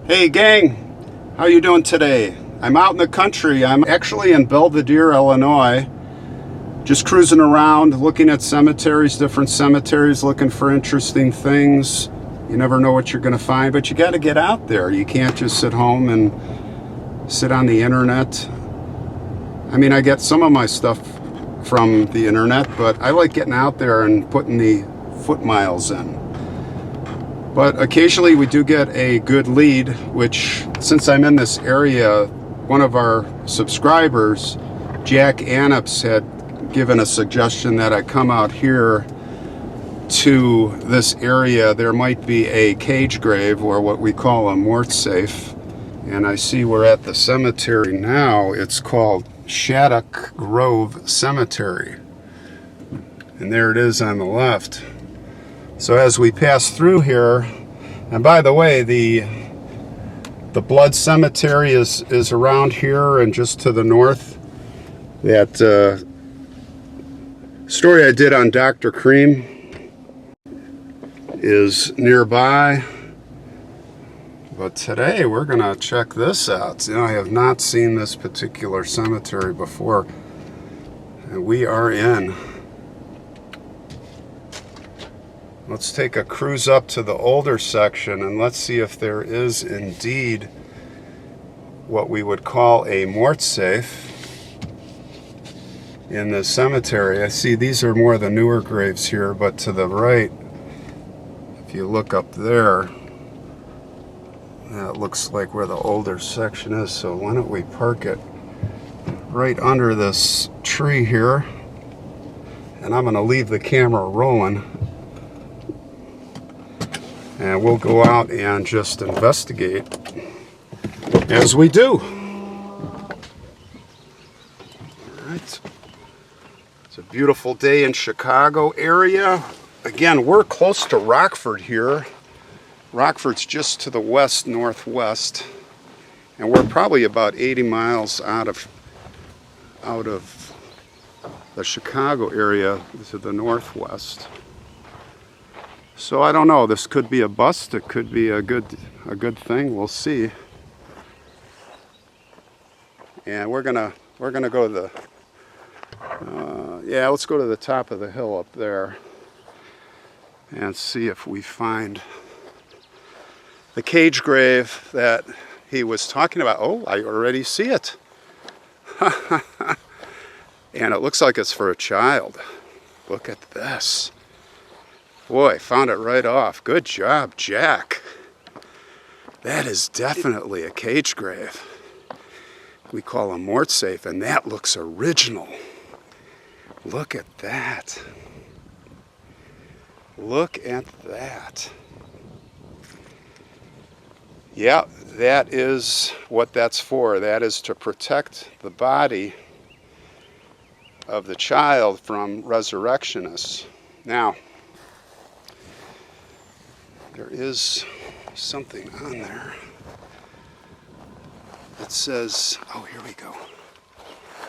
Hey gang, how you doing today? I'm out in the country. I'm actually in Belvedere, Illinois, just cruising around, looking at cemeteries, different cemeteries, looking for interesting things. You never know what you're going to find, but you got to get out there. You can't just sit home and sit on the internet. I mean, I get some of my stuff from the internet, but I like getting out there and putting the foot miles in. But occasionally we do get a good lead, which, since I'm in this area, one of our subscribers, Jack Annips, had given a suggestion that I come out here to this area. There might be a cage grave, or what we call a MORTSAFE. And I see we're at the cemetery now. It's called Shattuck Grove Cemetery. And there it is on the left. So as we pass through here, and by the way, the blood cemetery is around here and just to the north. That story I did on Dr. Cream is nearby. But today we're gonna check this out. You know, I have not seen this particular cemetery before, and we are in. Let's take a cruise up to the older section and let's see if there is indeed what we would call a MORTSAFE in the cemetery. I see these are more the newer graves here, but to the right, if you look up there, that looks like where the older section is. So why don't we park it right under this tree here, and I'm going to leave the camera rolling. And we'll go out and just investigate as we do. All right. It's a beautiful day in Chicago area. Again, we're close to Rockford here. Rockford's just to the west, northwest. And we're probably about 80 miles out of the Chicago area to the northwest. So I don't know, this could be a bust, it could be a good thing, we'll see. And we're gonna go to the yeah, let's go to the top of the hill up there and see if we find the cage grave that he was talking about. Oh, I already see it. And it looks like it's for a child. Look at this. Boy, found it right off. Good job, Jack. That is definitely a cage grave. We call a MORTSAFE, and that looks original. Look at that. Look at that. Yeah, that is what that's for. That is to protect the body of the child from resurrectionists. Now, there is something on there. It says, oh, here we go.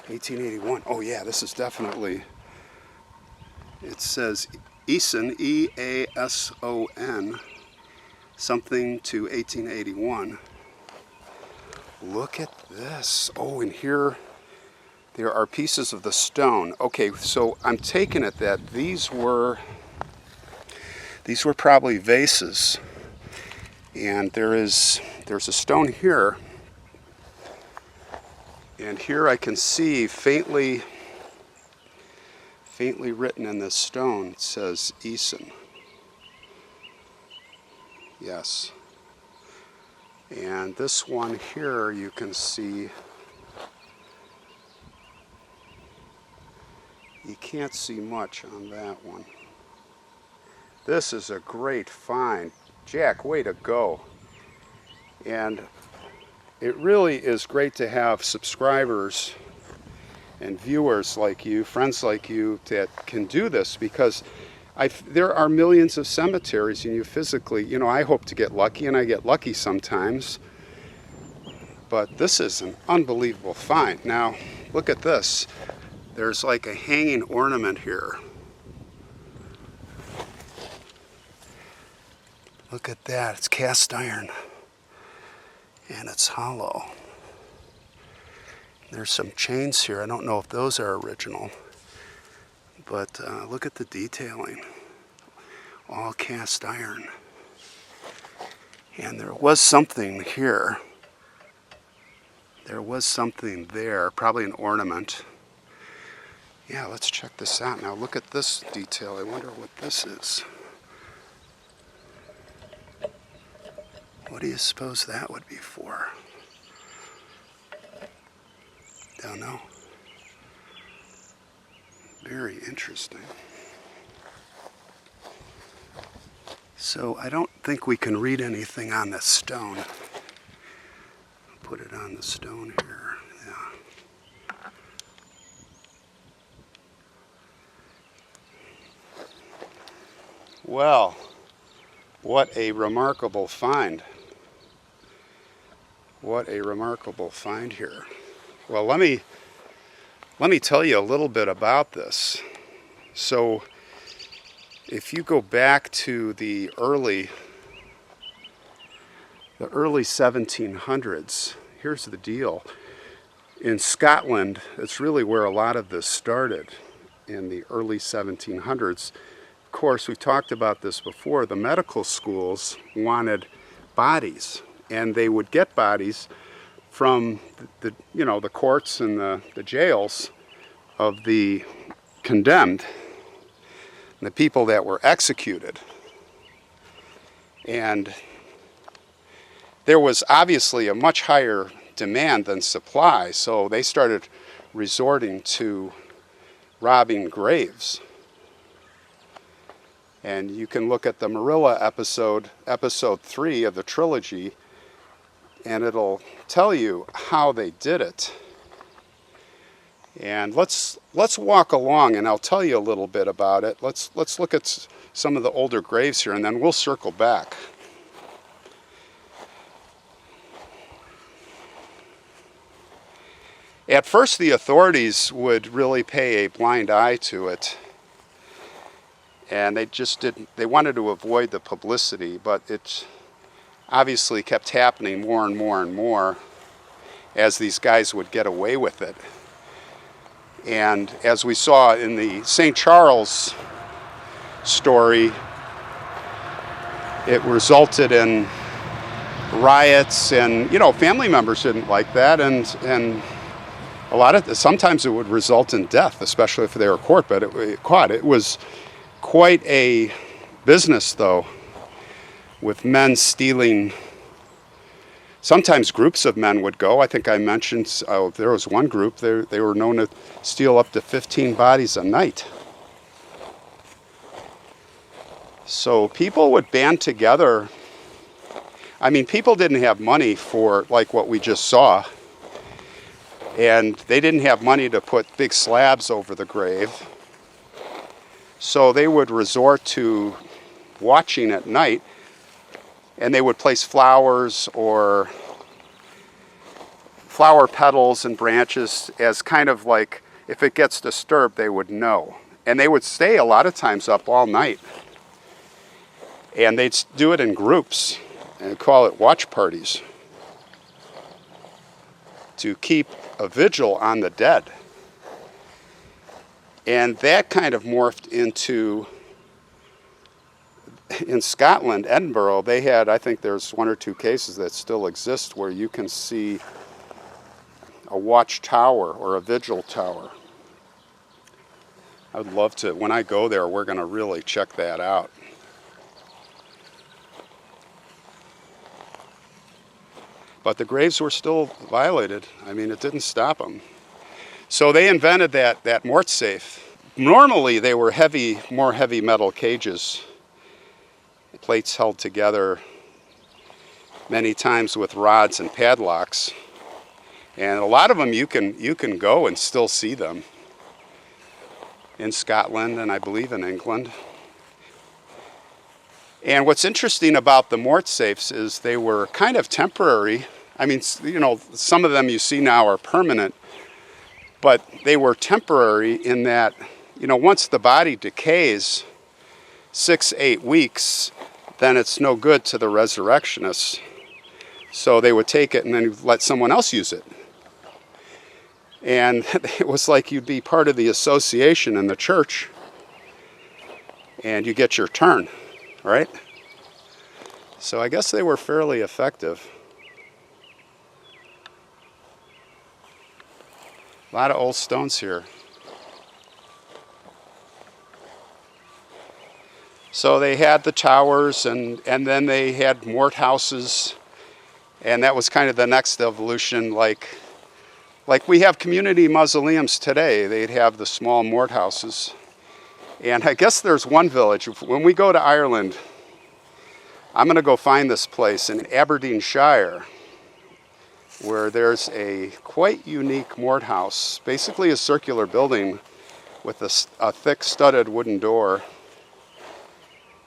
1881. Oh yeah, this is definitely, it says Eason, E-A-S-O-N, something to 1881. Look at this. Oh, and here there are pieces of the stone. Okay, so I'm taking it that these were probably vases, and there's a stone here, and here I can see faintly written in this stone, it says Eason. Yes. And this one here you can see, you can't see much on that one. This is a great find. Jack, way to go. And it really is great to have subscribers and viewers like you, friends like you, that can do this, because there are millions of cemeteries, and you physically, you know, I hope to get lucky, and I get lucky sometimes. But this is an unbelievable find. Now, look at this. There's like a hanging ornament here. Look at that, it's cast iron. and it's hollow. There's some chains here. I don't know if those are original, but look at the detailing. All cast iron. And there was something here. There was something there, probably an ornament. Yeah, let's check this out. Now look at this detail. I wonder what this is. What do you suppose that would be for? Don't know. Very interesting. So I don't think we can read anything on this stone. Put it on the stone here. Yeah. Well, what a remarkable find. What a remarkable find here. Well, let me tell you a little bit about this. So if you go back to the early 1700s, here's the deal. In Scotland, it's really where a lot of this started, in the early 1700s. Of course, we've talked about this before. The medical schools wanted bodies, and they would get bodies from the courts and the jails of the condemned, the people that were executed. And there was obviously a much higher demand than supply, so they started resorting to robbing graves. And you can look at the Marilla episode 3 of the trilogy, and it'll tell you how they did it. And let's walk along, and I'll tell you a little bit about it. Let's look at some of the older graves here, and then we'll circle back. At first, the authorities would really pay a blind eye to it, and they wanted to avoid the publicity, but it obviously kept happening more and more and more as these guys would get away with it. And as we saw in the St. Charles story, it resulted in riots, and family members didn't like that, and sometimes it would result in death, especially if they were caught. It was quite a business, though, with men stealing. Sometimes groups of men would go. I think I mentioned there was one group, they were known to steal up to 15 bodies a night. So people would band together. I mean, people didn't have money for like what we just saw. And they didn't have money to put big slabs over the grave. So they would resort to watching at night, and they would place flowers or flower petals and branches as kind of like, if it gets disturbed, they would know. And they would stay a lot of times up all night. And they'd do it in groups and call it watch parties to keep a vigil on the dead. And that kind of morphed into, in Scotland, Edinburgh, they had, I think there's one or two cases that still exist where you can see a watch tower or a vigil tower. I would love to, when I go there, we're going to really check that out. But the graves were still violated. I mean, it didn't stop them. So they invented that MORTSAFE. Normally, they were more heavy metal cages, plates held together many times with rods and padlocks. And a lot of them you can go and still see them in Scotland and I believe in England. And what's interesting about the MORTSAFEs is they were kind of temporary. I mean, some of them you see now are permanent, but they were temporary in that, once the body decays 6-8 weeks, then it's no good to the resurrectionists. So they would take it and then let someone else use it. And it was like you'd be part of the association in the church, and you get your turn, right? So I guess they were fairly effective. A lot of old stones here. So they had the towers, and then they had mort houses, and that was kind of the next evolution. Like we have community mausoleums today, they'd have the small mort houses. And I guess there's one village, when we go to Ireland, I'm going to go find this place in Aberdeenshire, where there's a quite unique mort house, basically a circular building with a thick studded wooden door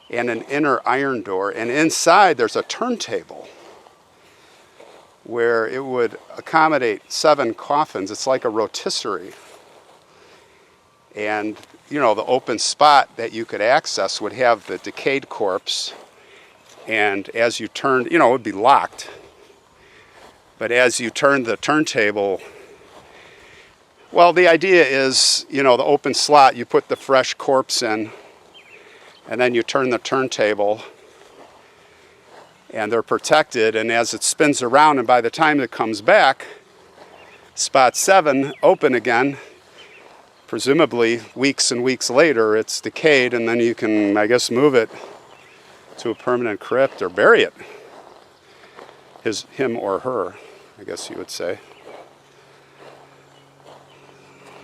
and an inner iron door, and inside there's a turntable where it would accommodate 7 coffins. It's like a rotisserie. And, you know, the open spot that you could access would have the decayed corpse, and as you turned, you know, it would be locked. But as you turned the turntable, well, the idea is, you know, the open slot, you put the fresh corpse in, and then you turn the turntable, and they're protected, and as it spins around, and by the time it comes back, spot 7 open again, presumably weeks and weeks later, it's decayed, and then you can, I guess, move it to a permanent crypt or bury it. Him or her, I guess you would say.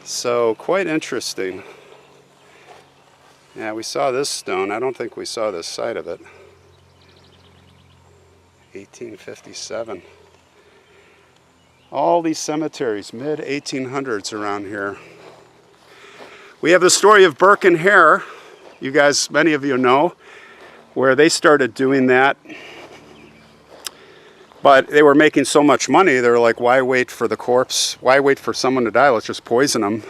So, quite interesting. Yeah, we saw this stone. I don't think we saw this side of it. 1857. All these cemeteries, mid-1800s around here. We have the story of Burke and Hare, you guys, many of you know, where they started doing that. But they were making so much money, they were like, why wait for the corpse? Why wait for someone to die? Let's just poison them.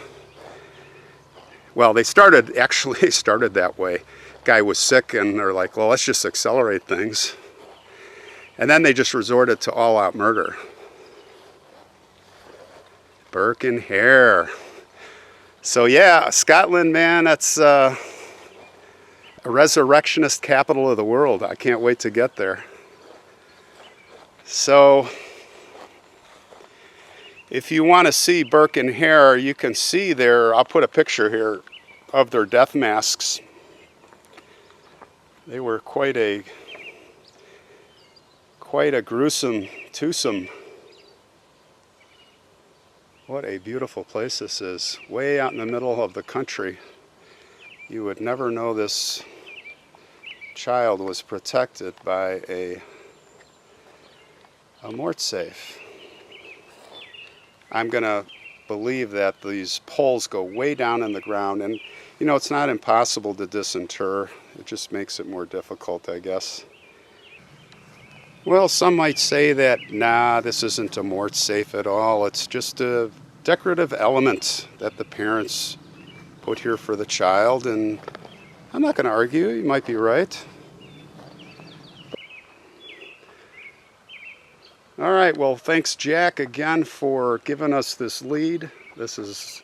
Well, they started that way. Guy was sick, and they're like, well, let's just accelerate things. And then they just resorted to all-out murder. Burke and Hare. So yeah, Scotland, man, that's a resurrectionist capital of the world. I can't wait to get there. So, if you want to see Burke and Hare, you can see I'll put a picture here of their death masks. They were quite a gruesome twosome. What a beautiful place this is. Way out in the middle of the country. You would never know this child was protected by a MORTSAFE. I'm going to believe that these poles go way down in the ground, and you know, it's not impossible to disinter. It just makes it more difficult, I guess. Well, some might say that, nah, this isn't a MORTSAFE at all. It's just a decorative element that the parents put here for the child, and I'm not going to argue. You might be right. All right, well, thanks, Jack, again for giving us this lead. This is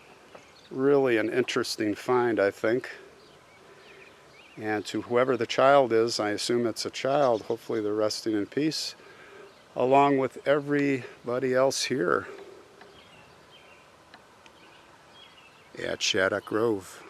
really an interesting find, I think. And to whoever the child is, I assume it's a child, hopefully they're resting in peace, along with everybody else here at Shattuck Grove.